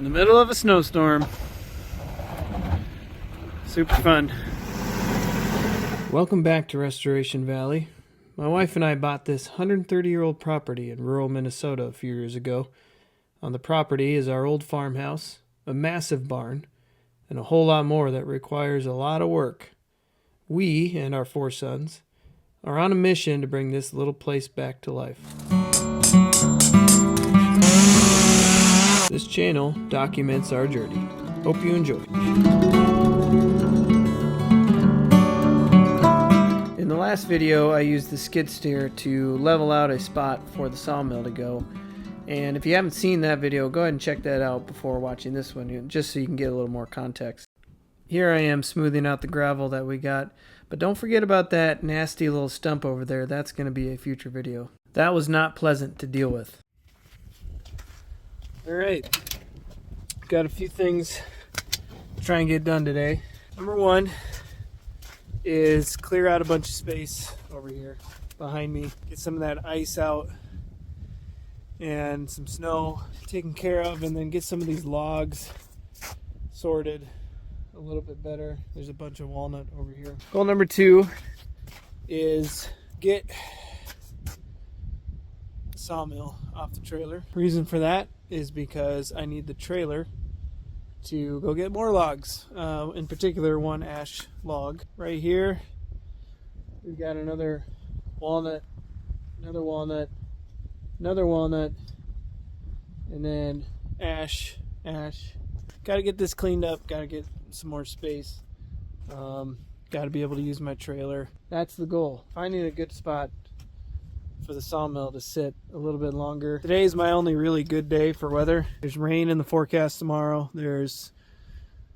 in the middle of a snowstorm. Super fun. Welcome back to Restoration Valley. My wife and I bought this 130-year-old property in rural Minnesota a few years ago. On the property is our old farmhouse, a massive barn, and a whole lot more that requires a lot of work. We and our 4 sons are on a mission to bring this little place back to life. This channel documents our journey. Hope you enjoy. In the last video, I used the skid steer to level out a spot for the sawmill to go. And if you haven't seen that video, go ahead and check that out before watching this one, just so you can get a little more context. Here I am smoothing out the gravel that we got, but don't forget about that nasty little stump over there. That's going to be a future video. That was not pleasant to deal with. Alright, got a few things to try and get done today. Number one is clear out a bunch of space over here behind me. Get some of that ice out and some snow taken care of, and then get some of these logs sorted a little bit better. There's a bunch of walnut over here. Goal number 2 is get the sawmill off the trailer. Reason for that is because I need the trailer to go get more logs, in particular one ash log. Right here we've got another walnut, another walnut, another walnut, and then ash. Got to get this cleaned up, got to get some more space, got to be able to use my trailer. That's the goal, finding a good spot for the sawmill to sit a little bit longer. Today is my only really good day for weather. There's rain in the forecast tomorrow, there's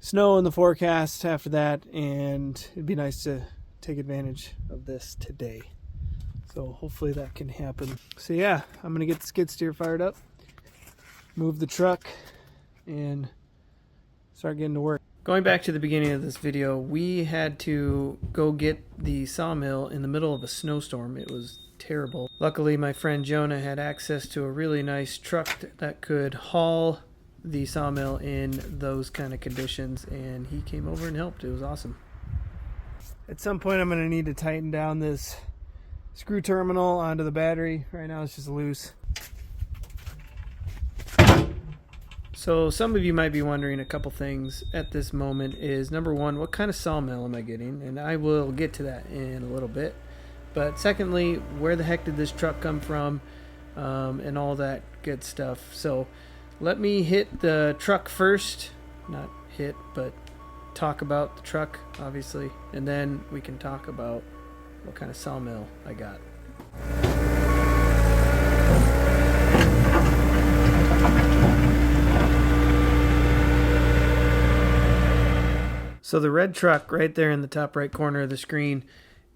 snow in the forecast after that, and it'd be nice to take advantage of this today. So hopefully that can happen. So yeah, I'm gonna get the skid steer fired up, move the truck, and start getting to work. Going back to the beginning of this video, we had to go get the sawmill in the middle of a snowstorm. It was terrible. Luckily, my friend Jonah had access to a really nice truck that could haul the sawmill in those kind of conditions, and he came over and helped. It was awesome. At some point, I'm going to need to tighten down this screw terminal onto the battery. Right now, it's just loose. So some of you might be wondering a couple things at this moment is, number one, what kind of sawmill am I getting? And I will get to that in a little bit. But secondly, where the heck did this truck come from, and all that good stuff. So let me hit the truck first. Not hit, but talk about the truck, obviously. And then we can talk about what kind of sawmill I got. So the red truck right there in the top right corner of the screen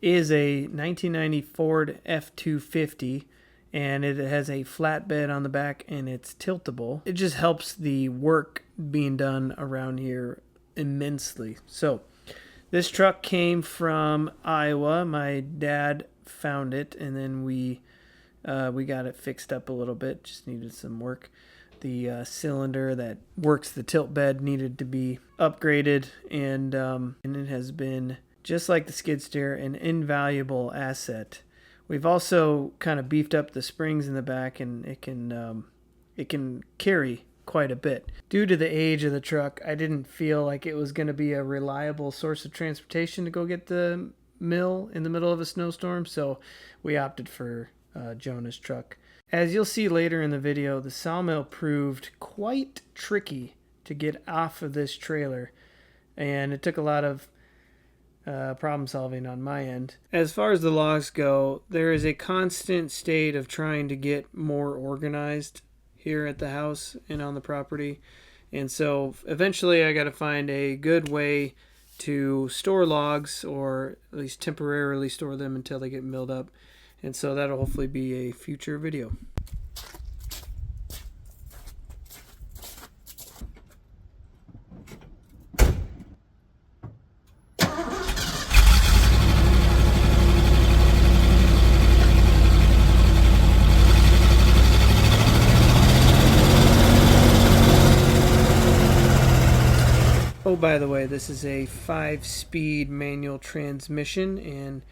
is a 1990 Ford F-250, and it has a flatbed on the back, and it's tiltable. It just helps the work being done around here immensely. So this truck came from Iowa. My dad found it, and then we got it fixed up a little bit. Just needed some work. The cylinder that works the tilt bed needed to be upgraded, and it has been, just like the skid steer, an invaluable asset. We've also kind of beefed up the springs in the back, and it can carry quite a bit. Due to the age of the truck, I didn't feel like it was going to be a reliable source of transportation to go get the mill in the middle of a snowstorm, so we opted for Jonah's truck. As you'll see later in the video, the sawmill proved quite tricky to get off of this trailer, and it took a lot of problem solving on my end. As far as the logs go, there is a constant state of trying to get more organized here at the house and on the property, and so eventually I got to find a good way to store logs, or at least temporarily store them until they get milled up. And so that'll hopefully be a future video. by the way, this is a 5-speed manual transmission, and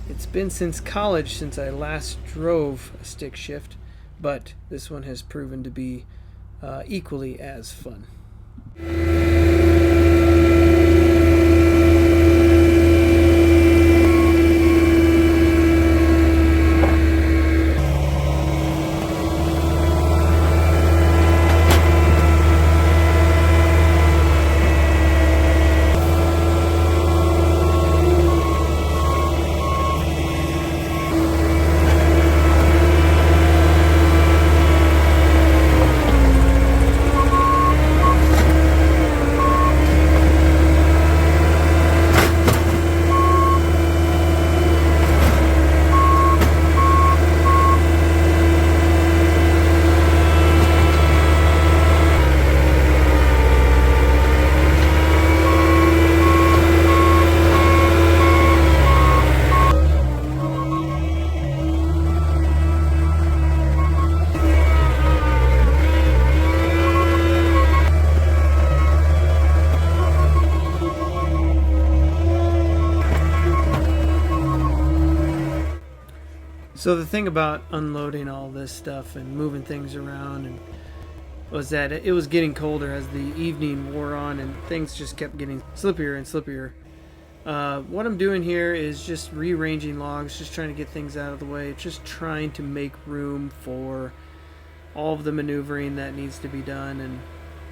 it's been since college since I last drove a stick shift, but this one has proven to be equally as fun. So the thing about unloading all this stuff and moving things around and was that it was getting colder as the evening wore on, and things just kept getting slippier and slippier. What I'm doing here is just rearranging logs, just trying to get things out of the way, just trying to make room for all of the maneuvering that needs to be done,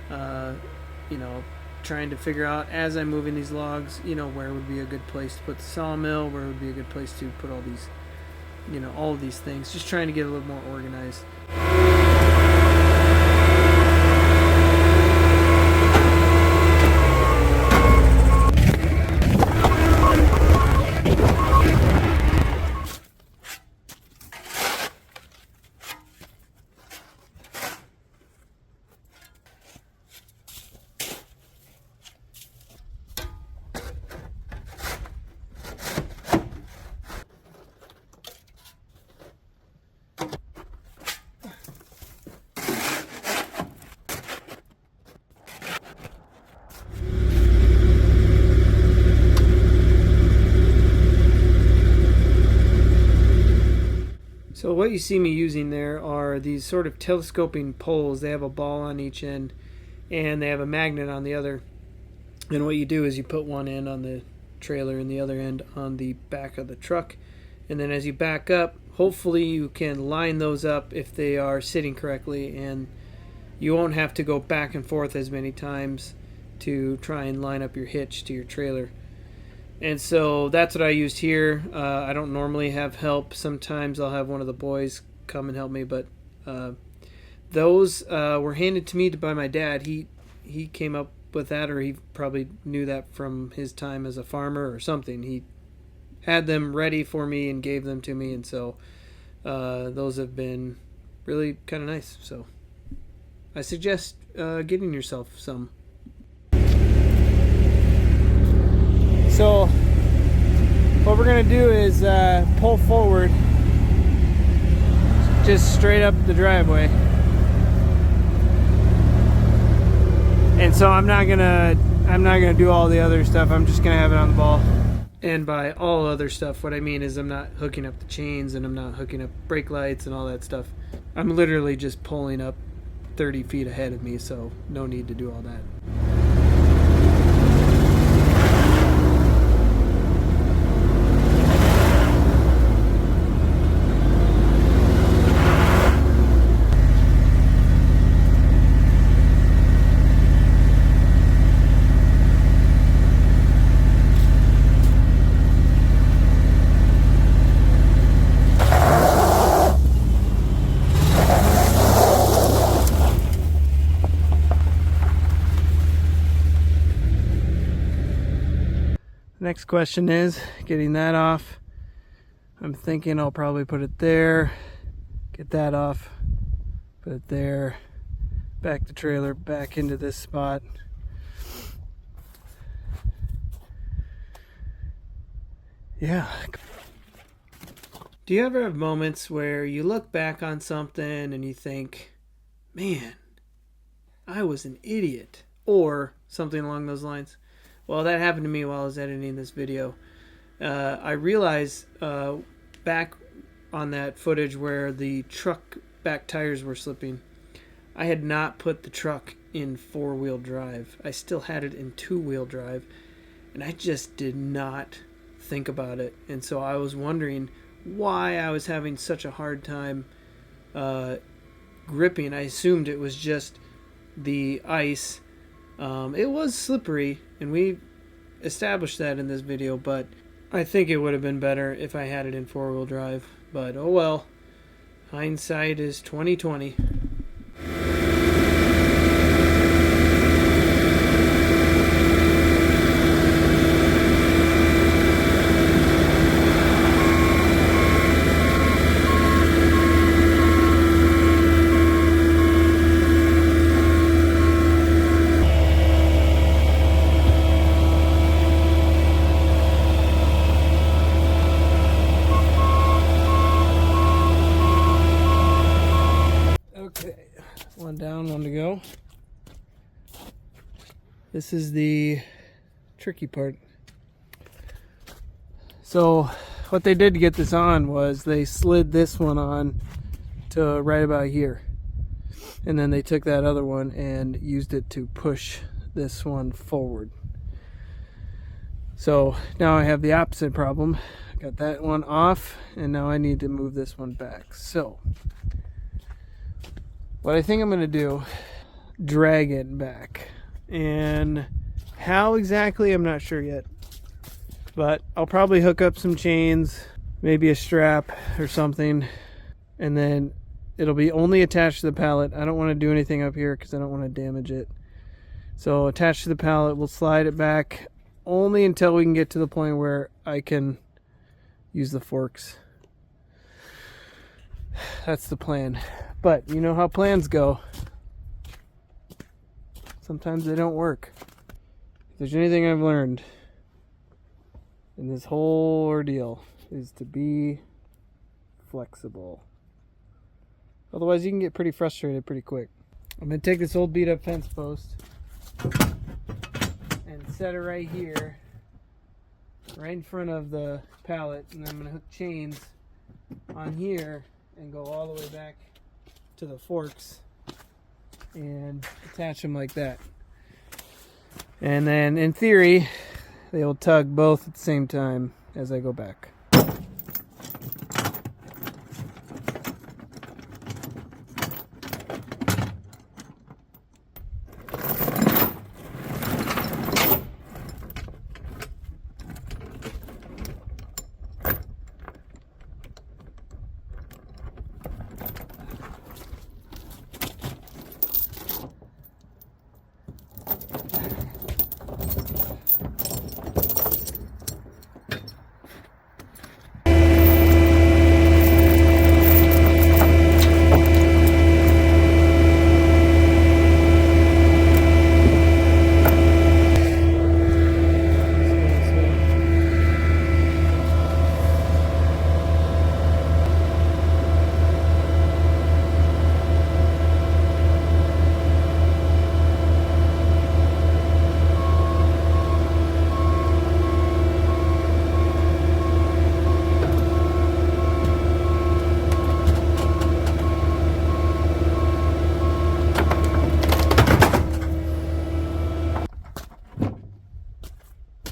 and trying to figure out as I'm moving these logs, where would be a good place to put the sawmill, where would be a good place to put all these, all of these things, just trying to get a little more organized. So what you see me using there are these sort of telescoping poles. They have a ball on each end and they have a magnet on the other. And what you do is you put one end on the trailer and the other end on the back of the truck. And then as you back up, hopefully you can line those up if they are sitting correctly, and you won't have to go back and forth as many times to try and line up your hitch to your trailer. And so that's what I used here. I don't normally have help. Sometimes I'll have one of the boys come and help me, but those were handed to me by my dad. He came up with that, or he probably knew that from his time as a farmer or something. He had them ready for me and gave them to me, and so those have been really kind of nice. So I suggest getting yourself some. So what we're going to do is pull forward just straight up the driveway. And so I'm not going to do all the other stuff. I'm just going to have it on the ball. And by all other stuff, what I mean is I'm not hooking up the chains and I'm not hooking up brake lights and all that stuff. I'm literally just pulling up 30 feet ahead of me, so no need to do all that. Next question is getting that off. I'm thinking I'll probably put it there, get that off, put it there, back the trailer back into this spot. Yeah. Do you ever have moments where you look back on something and you think, man, I was an idiot, or something along those lines? Well, that happened to me while I was editing this video. I realized back on that footage where the truck back tires were slipping, I had not put the truck in 4-wheel drive. I still had it in 2-wheel drive, and I just did not think about it. And so I was wondering why I was having such a hard time gripping. I assumed it was just the ice. It was slippery, and we established that in this video, but I think it would have been better if I had it in 4-wheel drive. But oh well, hindsight is 20/20. One down, one to go. This is the tricky part. So what they did to get this on was they slid this one on to right about here. And then they took that other one and used it to push this one forward. So now I have the opposite problem. I got that one off, and now I need to move this one back. So what I think I'm going to do, drag it back. And how exactly, I'm not sure yet. But I'll probably hook up some chains, maybe a strap or something. And then it'll be only attached to the pallet. I don't want to do anything up here because I don't want to damage it. So attached to the pallet, we'll slide it back only until we can get to the point where I can use the forks. That's the plan. But you know how plans go. Sometimes they don't work. If there's anything I've learned in this whole ordeal, is to be flexible. Otherwise you can get pretty frustrated pretty quick. I'm going to take this old beat up fence post and set it right here, right in front of the pallet, and then I'm going to hook chains on here and go all the way back to the forks and attach them like that. And then in theory they will tug both at the same time as I go back.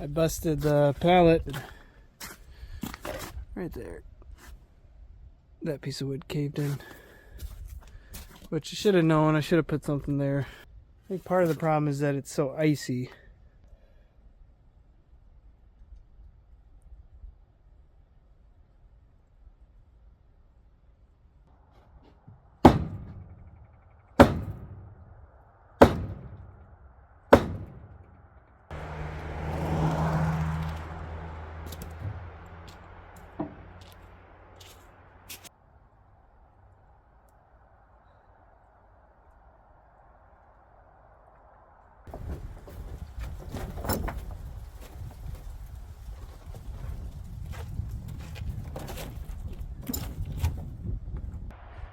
I busted the pallet right there. That piece of wood caved in, which I should have known. I should have put something there. I think part of the problem is that it's so icy.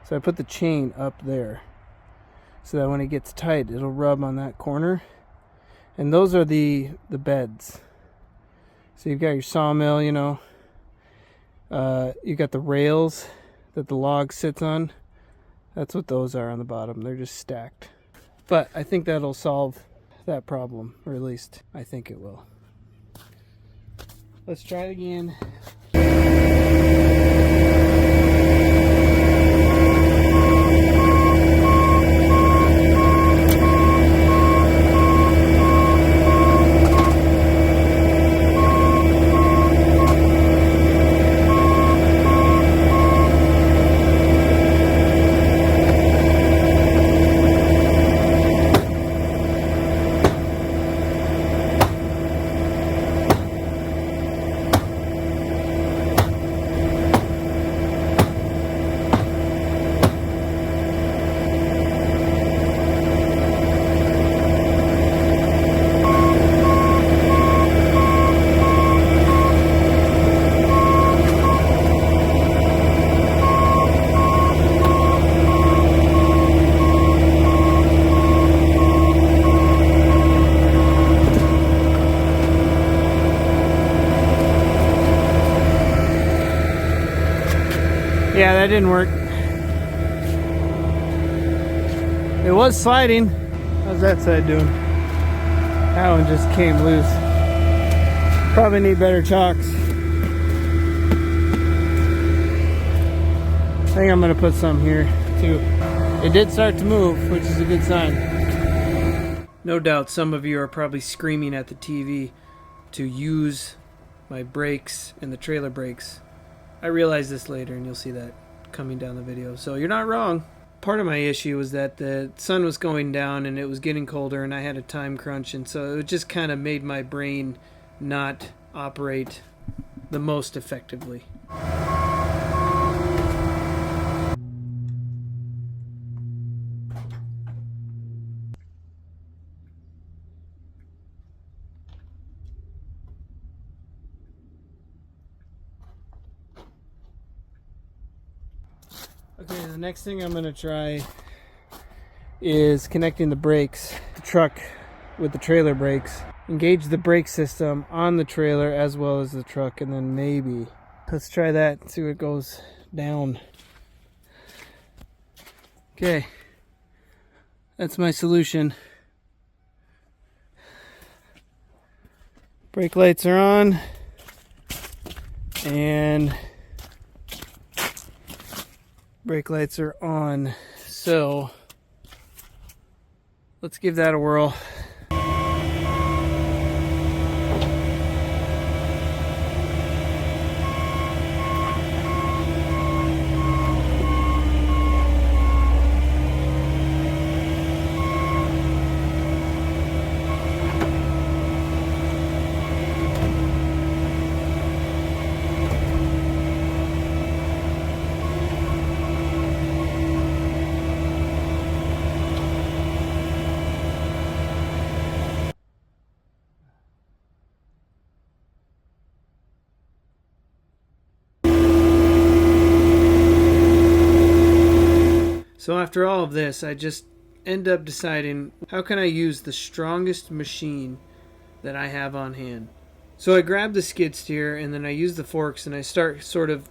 So I put the chain up there so that when it gets tight, it'll rub on that corner And those are the beds. So you've got your sawmill, you know. You got the rails that the log sits on. That's what those are on the bottom. They're just stacked. But I think that'll solve that problem, or at least I think it will. Let's try it again. Yeah, that didn't work. It was sliding. How's that side doing? That one just came loose. Probably need better chocks. I think I'm gonna put some here too. It did start to move, which is a good sign. No doubt some of you are probably screaming at the TV to use my brakes and the trailer brakes. I realized this later, and you'll see that coming down the video. So you're not wrong. Part of my issue was that the sun was going down and it was getting colder and I had a time crunch, and so it just kind of made my brain not operate the most effectively. Okay, the next thing I'm going to try is connecting the brakes, the truck with the trailer brakes. Engage the brake system on the trailer as well as the truck, and then maybe let's try that and see what goes down. Okay, that's my solution. Brake lights are on, and brake lights are on. So let's give that a whirl. So after all of this, I just end up deciding, how can I use the strongest machine that I have on hand? So I grab the skid steer and then I use the forks and I start sort of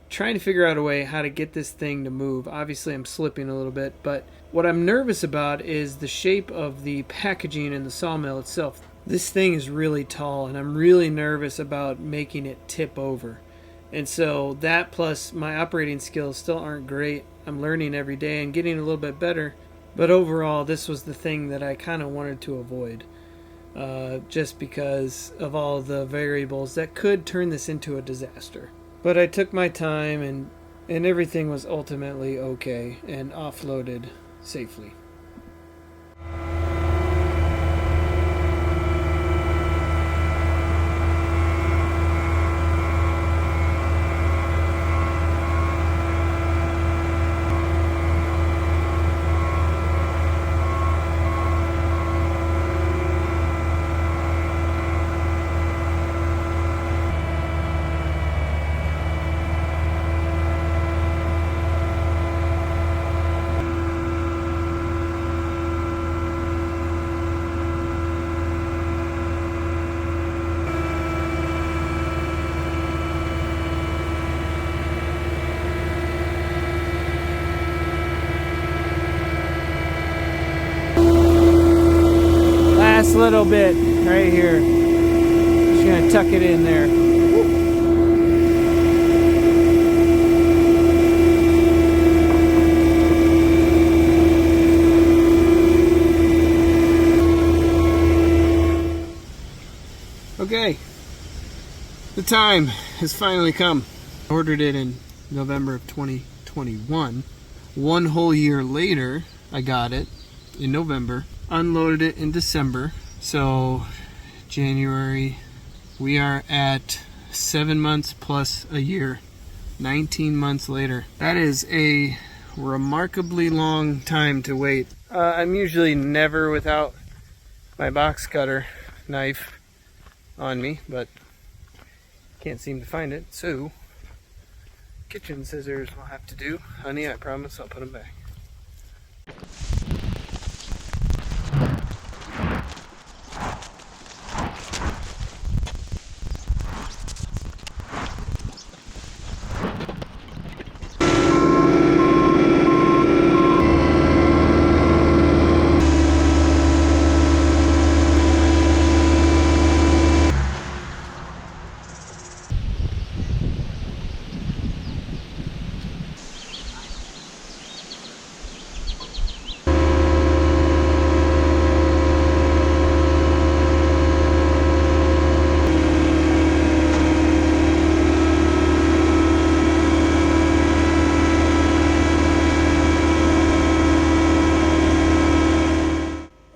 trying to figure out a way how to get this thing to move. Obviously I'm slipping a little bit, but what I'm nervous about is the shape of the packaging in the sawmill itself. This thing is really tall and I'm really nervous about making it tip over. And so that, plus my operating skills still aren't great. I'm learning every day and getting a little bit better. But overall, this was the thing that I kind of wanted to avoid. Just because of all the variables that could turn this into a disaster. But I took my time and everything was ultimately okay and offloaded safely. little bit right here. Just gonna tuck it in there. Okay, the time has finally come. I ordered it in November of 2021. One whole year later, I got it in November, unloaded it in December. So January, we are at 7 months plus a year, 19 months later. That is a remarkably long time to wait. I'm usually never without my box cutter knife on me, but can't seem to find it, so kitchen scissors will have to do. Honey, I promise I'll put them back.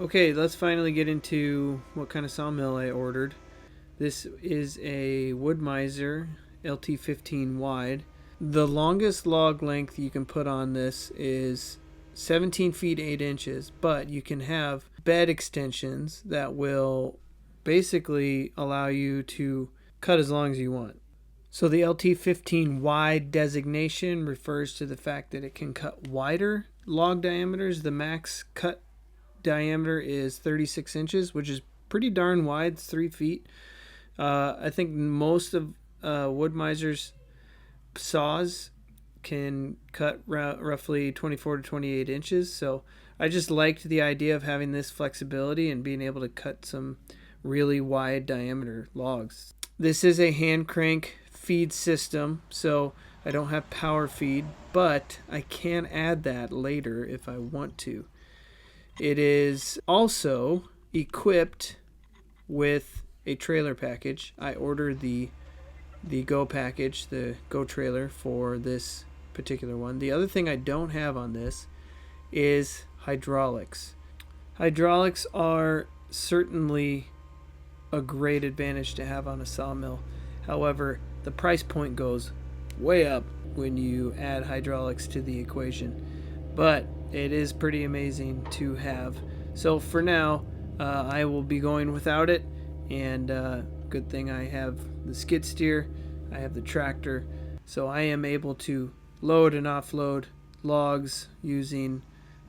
Okay, let's finally get into what kind of sawmill I ordered. This is a Wood-Mizer LT15 wide. The longest log length you can put on this is 17 feet 8 inches, but you can have bed extensions that will basically allow you to cut as long as you want. So the LT15 wide designation refers to the fact that it can cut wider log diameters. The max cut diameter is 36 inches, which is pretty darn wide. It's 3 feet. I think most of Wood-Mizer's saws can cut roughly 24 to 28 inches. So I just liked the idea of having this flexibility and being able to cut some really wide diameter logs. This is a hand crank feed system, so I don't have power feed, but I can add that later if I want to. It is also equipped with a trailer package. I ordered the Go package, the Go trailer for this particular one. The other thing I don't have on this is hydraulics. Hydraulics are certainly a great advantage to have on a sawmill. However, the price point goes way up when you add hydraulics to the equation. But it is pretty amazing to have. So for now, I will be going without it, and good thing I have the skid steer, I have the tractor, so I am able to load and offload logs using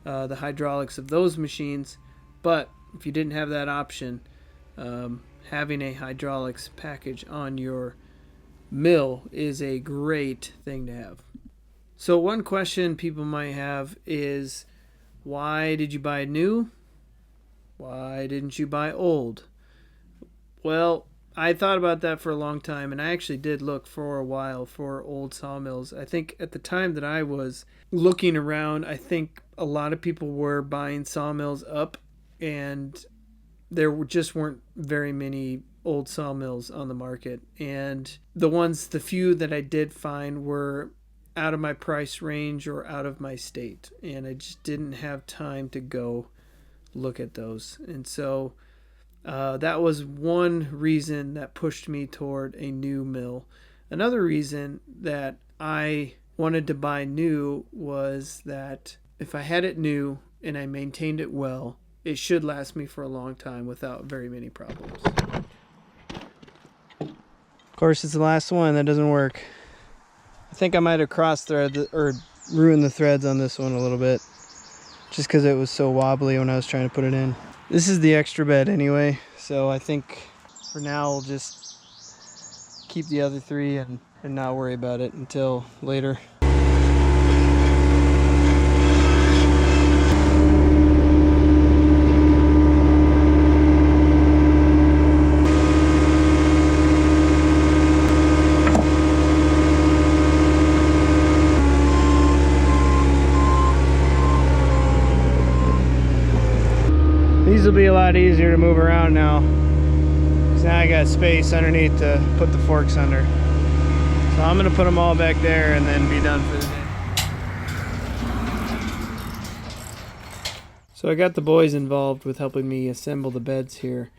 the hydraulics of those machines. But if you didn't have that option, having a hydraulics package on your mill is a great thing to have. So one question people might have is, why did you buy new? Why didn't you buy old? Well, I thought about that for a long time, and I actually did look for a while for old sawmills. I think at the time that I was looking around, I think a lot of people were buying sawmills up, and there just weren't very many old sawmills on the market. And the few that I did find were out of my price range or out of my state, and I just didn't have time to go look at those. And so that was one reason that pushed me toward a new mill. Another reason that I wanted to buy new was that if I had it new and I maintained it well, it should last me for a long time without very many problems. Of course, it's the last one that doesn't work. I think I might have cross-threaded or ruined the threads on this one a little bit, just because it was so wobbly when I was trying to put it in. This is the extra bed anyway, so I think for now we'll just keep the other three and not worry about it until later. lot easier to move around now. So now I got space underneath to put the forks under. So I'm gonna put them all back there and then be done for the day. So I got the boys involved with helping me assemble the beds here.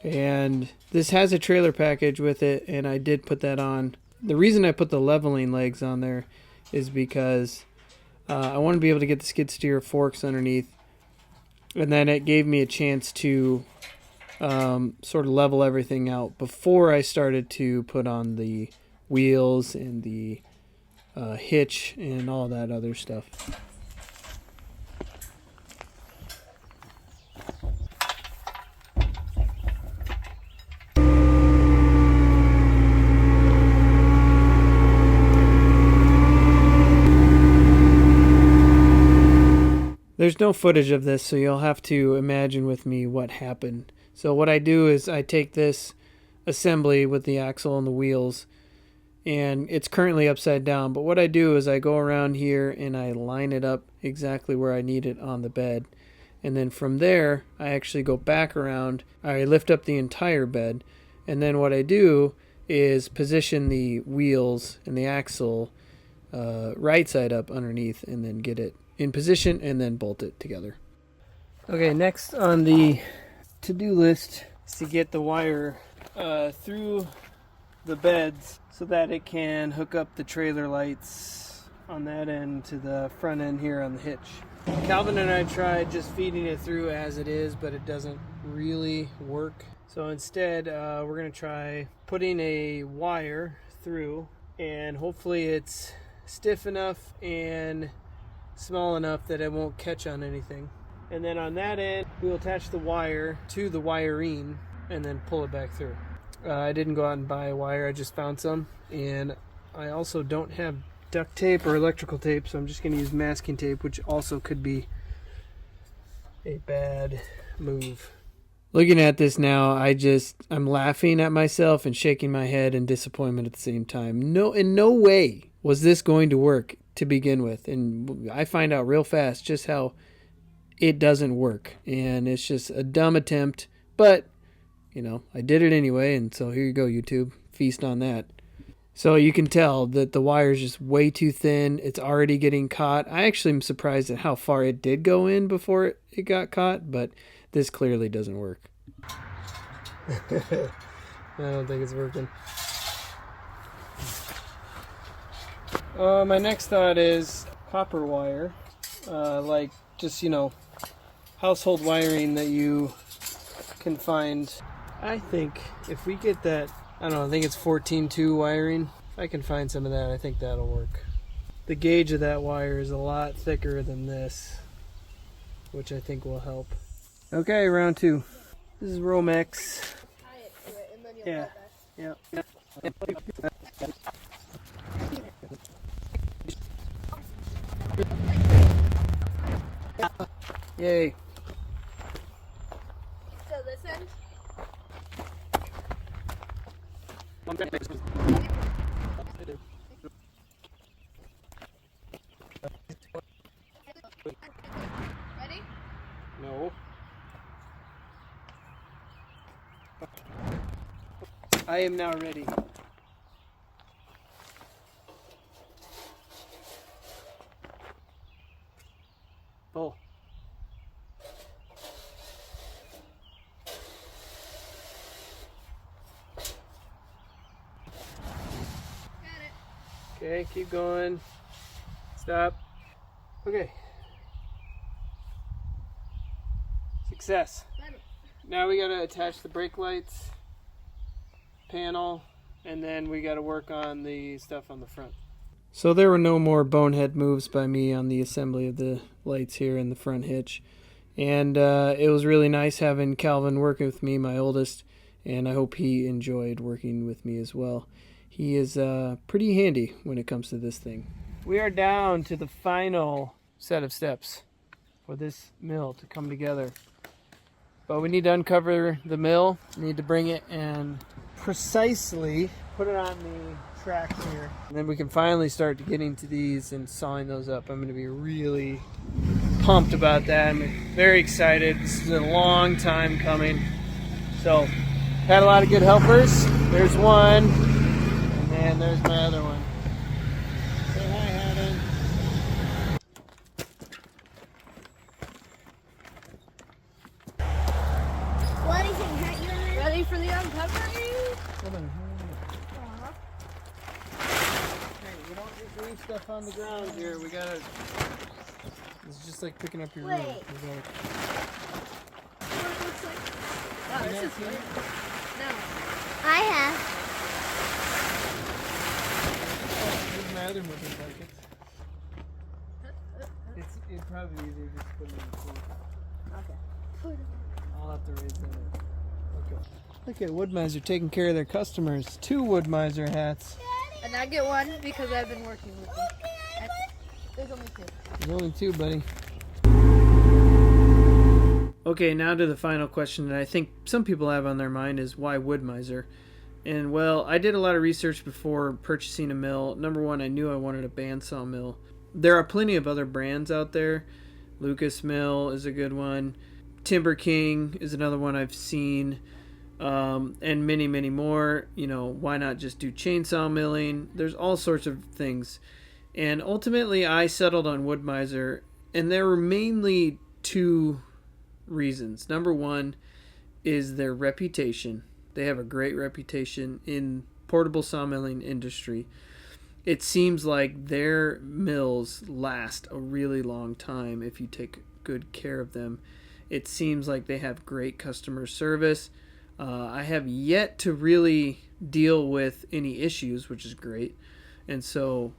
And this has a trailer package with it, and I did put that on. The reason I put the leveling legs on there is because I want to be able to get the skid steer forks underneath, and then it gave me a chance to sort of level everything out before I started to put on the wheels and the hitch and all that other stuff. There's no footage of this, so you'll have to imagine with me what happened. So what I do is I take this assembly with the axle and the wheels, and it's currently upside down, but what I do is I go around here and I line it up exactly where I need it on the bed. And then from there, I actually go back around, I lift up the entire bed, and then what I do is position the wheels and the axle right side up underneath, and then get it in position and then bolt it together. Okay, next on the to-do list is to get the wire through the beds so that it can hook up the trailer lights on that end to the front end here on the hitch. Calvin and I tried just feeding it through as it is, but it doesn't really work. So instead, we're going to try putting a wire through, and hopefully it's stiff enough and small enough that it won't catch on anything. And then on that end, we'll attach the wire to the wiring and then pull it back through. I didn't go out and buy a wire, I just found some. And I also don't have duct tape or electrical tape, so I'm just going to use masking tape, which also could be a bad move. Looking at this now, I'm laughing at myself and shaking my head in disappointment at the same time. No, in no way was this going to work to begin with, and I find out real fast just how it doesn't work, and it's just a dumb attempt, but you know, I did it anyway, and so here you go, YouTube, feast on that. So you can tell that the wire is just way too thin. It's already getting caught. I actually am surprised at how far it did go in before it got caught, but this clearly doesn't work. I don't think it's working. My next thought is copper wire, like just, you know, household wiring that you can find. I think if we get that, I don't know, I think it's 14-2 wiring. If I can find some of that, I think that'll work. The gauge of that wire is a lot thicker than this, which I think will help. Okay, round two. This is Romex. Tie it to it and then you'll go back. Yeah. Yay. So this end? Ready? No. I am now ready. Pull. Got it. Okay, keep going. Stop. Okay. Success. Got it. Now we gotta attach the brake lights, panel, and then we gotta work on the stuff on the front. So there were no more bonehead moves by me on the assembly of the lights here in the front hitch. And it was really nice having Calvin working with me, my oldest, and I hope he enjoyed working with me as well. He is pretty handy when it comes to this thing. We are down to the final set of steps for this mill to come together. But we need to uncover the mill, need to bring it and precisely put it on the tracks here. And then we can finally start getting to these and sawing those up. I'm going to be really pumped about that. I'm very excited. This is a long time coming. So, had a lot of good helpers. There's one, and then there's my other one. Say hi, Haddon. What do you think? You ready for the uncovering? Hold on. Hey, we don't just leave stuff on the ground here. We gotta. It's just like picking up your room. Wait. What it looks like. Wow, this is weird. No. I have. Here's my other moving buckets. It's probably easier just to put them in the pool. Okay. I'll have to raise that up. Okay. Look at Wood Miser taking care of their customers. 2 Wood Miser hats. And I get one because I've been working with them. There's only 2. There's only 2, buddy. Okay, now to the final question that I think some people have on their mind is why Wood Miser? And well, I did a lot of research before purchasing a mill. Number one, I knew I wanted a band sawmill. There are plenty of other brands out there. Lucas Mill is a good one. Timber King is another one I've seen. And many, many more. You know, why not just do chainsaw milling? There's all sorts of things. And ultimately, I settled on Wood Miser. And there were mainly 2 reasons. Number one is their reputation. They have a great reputation in portable sawmilling industry. It seems like their mills last a really long time if you take good care of them. It seems like they have great customer service. I have yet to really deal with any issues, which is great. And so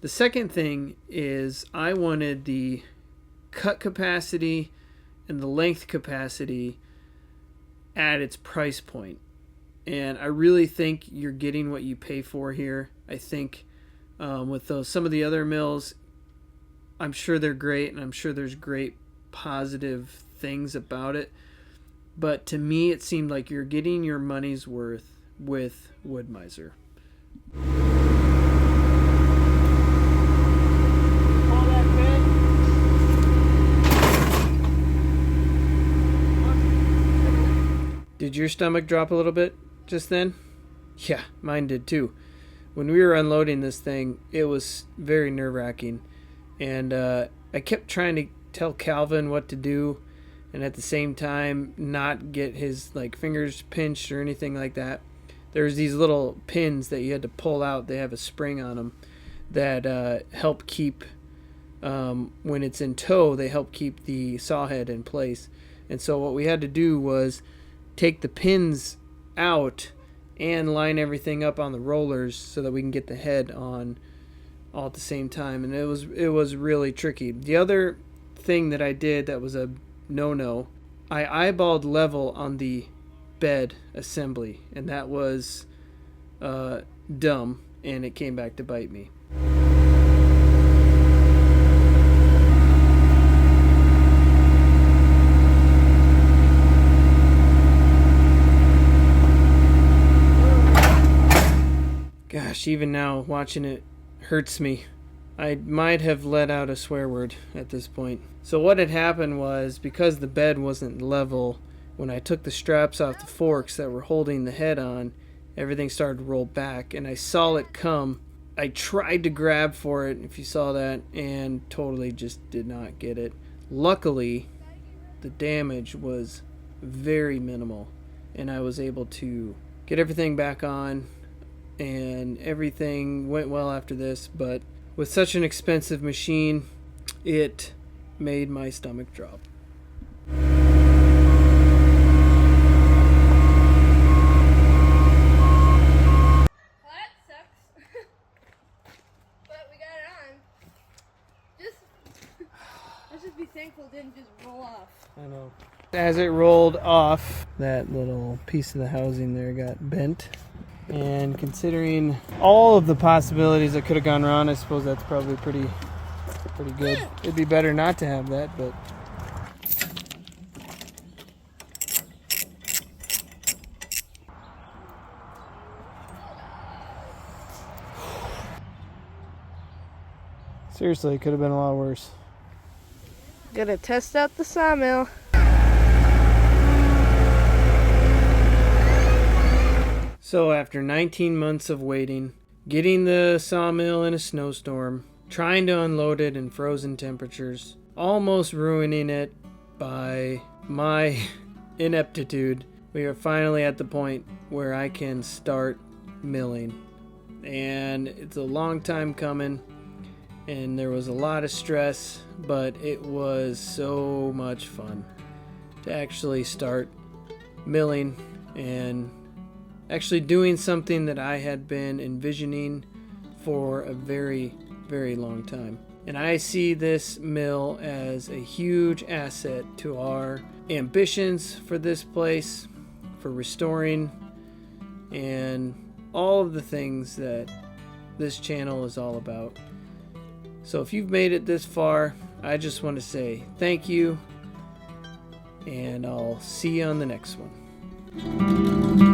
the second thing is I wanted the cut capacity and the length capacity at its price point. And I really think you're getting what you pay for here. I think with some of the other mills, I'm sure they're great, and I'm sure there's great positive things about it. But to me, it seemed like you're getting your money's worth with Wood Miser. Did your stomach drop a little bit just then? Yeah, mine did too. When we were unloading this thing, it was very nerve-wracking. And I kept trying to tell Calvin what to do, and at the same time not get his fingers pinched or anything like that. There's these little pins that you had to pull out. They have a spring on them that help keep, when it's in tow, they help keep the saw head in place. And so what we had to do was take the pins out and line everything up on the rollers so that we can get the head on all at the same time. And it was really tricky. The other thing that I did that was a no-no, I eyeballed level on the bed assembly, and that was dumb, and it came back to bite me. Gosh, even now watching it hurts me. I might have let out a swear word at this point. So what had happened was, because the bed wasn't level, when I took the straps off the forks that were holding the head on, everything started to roll back, and I saw it come. I tried to grab for it, if you saw that, and totally just did not get it. Luckily, the damage was very minimal, and I was able to get everything back on, and everything went well after this. But with such an expensive machine, it made my stomach drop. Well, that sucks. But we got it on. Let's just be thankful it didn't just roll off. I know. As it rolled off, that little piece of the housing there got bent. And considering all of the possibilities that could have gone wrong, I suppose that's probably pretty good. It'd be better not to have that, but seriously, it could have been a lot worse. Gonna test out the sawmill. So after 19 months of waiting, getting the sawmill in a snowstorm, trying to unload it in frozen temperatures, almost ruining it by my ineptitude, we are finally at the point where I can start milling. And it's a long time coming, and there was a lot of stress, but it was so much fun to actually start milling and actually doing something that I had been envisioning for a very, very long time. And I see this mill as a huge asset to our ambitions for this place, for restoring, and all of the things that this channel is all about. So if you've made it this far, I just want to say thank you, and I'll see you on the next one.